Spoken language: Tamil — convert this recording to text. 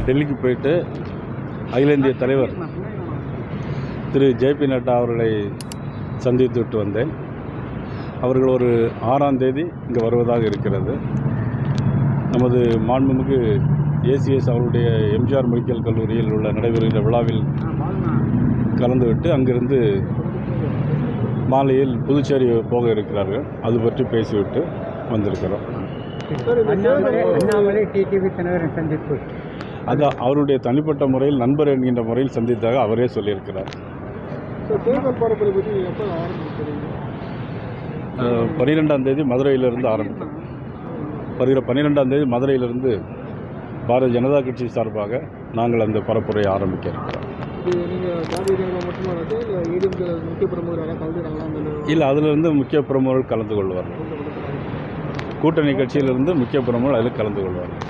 டெல்லிக்கு போயிட்டு அகில இந்திய தலைவர் திரு ஜே.பி. நட்டா அவர்களை சந்தித்து விட்டு வந்தேன். அவர்கள் ஒரு 6ஆம் தேதி இங்கே வருவதாக இருக்கிறது. நமது மாண்புமிகு ஏசிஎஸ் அவருடைய எம்ஜிஆர் மெடிக்கல் கல்லூரியில் உள்ள நடைபெறுகிற விழாவில் கலந்துவிட்டு அங்கிருந்து மாலையில் புதுச்சேரி போக இருக்கிறார்கள். அது பற்றி பேசிவிட்டு வந்திருக்கிறோம். அது அவருடைய தனிப்பட்ட முறையில் நண்பர் என்கின்ற முறையில் சந்தித்தாக அவரே சொல்லியிருக்கிறார். 12ஆம் தேதி மதுரையிலிருந்து ஆரம்பித்தோம். வருகிற 12ஆம் தேதி மதுரையிலிருந்து பாரதிய ஜனதா கட்சி சார்பாக நாங்கள் அந்த பரப்புரையை ஆரம்பிக்க இருக்கிறோம். இல்லை, அதிலிருந்து முக்கிய பிரமுகர்கள் கலந்து கொள்வார்கள். கூட்டணி கட்சியிலிருந்து முக்கிய பிரமுகர்கள் அதில் கலந்து கொள்வார்கள்.